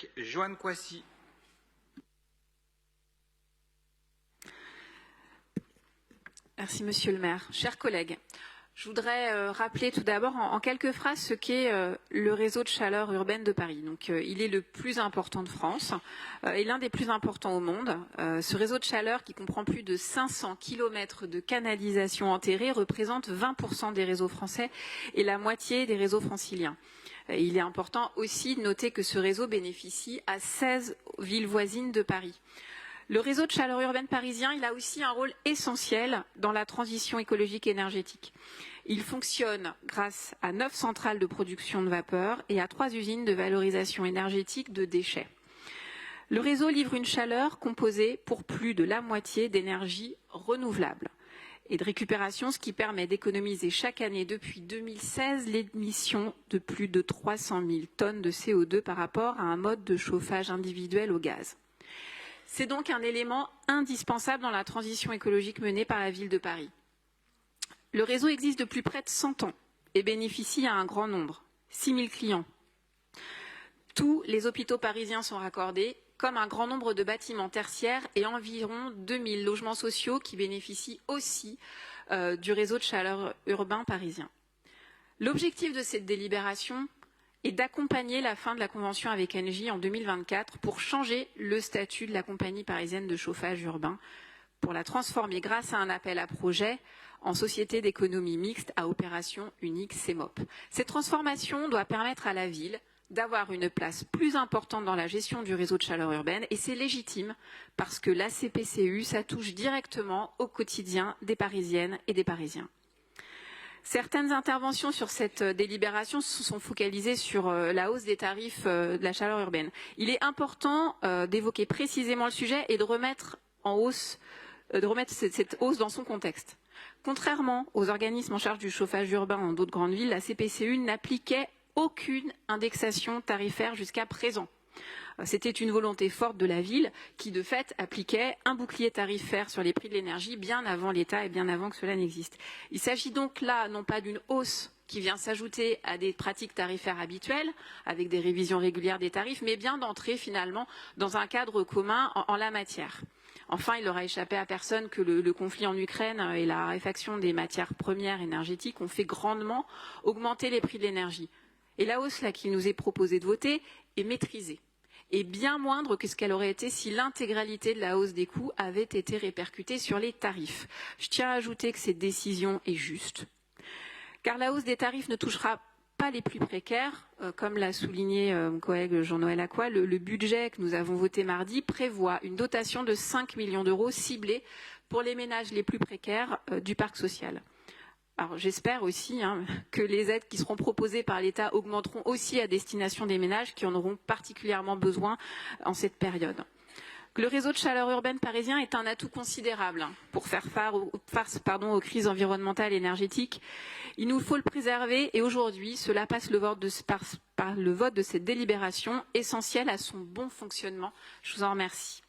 collègue Joanne Coissy. Merci Monsieur le maire. Chers collègues, je voudrais rappeler tout d'abord en quelques phrases ce qu'est le réseau de chaleur urbaine de Paris. Donc, il est le plus important de France et l'un des plus importants au monde. Ce réseau de chaleur qui comprend plus de 500 km de canalisation enterrée représente 20% des réseaux français et la moitié des réseaux franciliens. Il est important aussi de noter que ce réseau bénéficie à 16 villes voisines de Paris. Le réseau de chaleur urbaine parisien, il a aussi un rôle essentiel dans la transition écologique et énergétique. Il fonctionne grâce à 9 centrales de production de vapeur et à 3 usines de valorisation énergétique de déchets. Le réseau livre une chaleur composée pour plus de la moitié d'énergie renouvelable et de récupération, ce qui permet d'économiser chaque année depuis 2016 l'émission de plus de 300 000 tonnes de CO2 par rapport à un mode de chauffage individuel au gaz. C'est donc un élément indispensable dans la transition écologique menée par la ville de Paris. Le réseau existe depuis près de 100 ans et bénéficie à un grand nombre, 6 000 clients. Tous les hôpitaux parisiens sont raccordés, comme un grand nombre de bâtiments tertiaires et environ 2 000 logements sociaux qui bénéficient aussi du réseau de chaleur urbain parisien. L'objectif de cette délibération et d'accompagner la fin de la convention avec Engie en 2024 pour changer le statut de la compagnie parisienne de chauffage urbain, pour la transformer grâce à un appel à projet en société d'économie mixte à opération unique CEMOP. Cette transformation doit permettre à la ville d'avoir une place plus importante dans la gestion du réseau de chaleur urbaine et c'est légitime parce que la CPCU, ça touche directement au quotidien des Parisiennes et des Parisiens. Certaines interventions sur cette délibération se sont focalisées sur la hausse des tarifs de la chaleur urbaine. Il est important d'évoquer précisément le sujet et de remettre cette hausse dans son contexte. Contrairement aux organismes en charge du chauffage urbain dans d'autres grandes villes, la CPCU n'appliquait aucune indexation tarifaire jusqu'à présent. C'était une volonté forte de la ville qui, de fait, appliquait un bouclier tarifaire sur les prix de l'énergie bien avant l'État et bien avant que cela n'existe. Il s'agit donc là, non pas d'une hausse qui vient s'ajouter à des pratiques tarifaires habituelles, avec des révisions régulières des tarifs, mais bien d'entrer finalement dans un cadre commun en la matière. Enfin, il n'aura échappé à personne que le conflit en Ukraine et la raréfaction des matières premières énergétiques ont fait grandement augmenter les prix de l'énergie. Et la hausse là qu'il nous est proposé de voter est maîtrisée et bien moindre que ce qu'elle aurait été si l'intégralité de la hausse des coûts avait été répercutée sur les tarifs. Je tiens à ajouter que cette décision est juste, car la hausse des tarifs ne touchera pas les plus précaires. Comme l'a souligné mon collègue Jean-Noël Acquois, le budget que nous avons voté mardi prévoit une dotation de 5 millions d'euros ciblée pour les ménages les plus précaires du parc social. Alors j'espère aussi que les aides qui seront proposées par l'État augmenteront aussi à destination des ménages qui en auront particulièrement besoin en cette période. Le réseau de chaleur urbaine parisien est un atout considérable pour faire face aux crises environnementales et énergétiques. Il nous faut le préserver et aujourd'hui, cela passe par le vote de cette délibération essentielle à son bon fonctionnement. Je vous en remercie.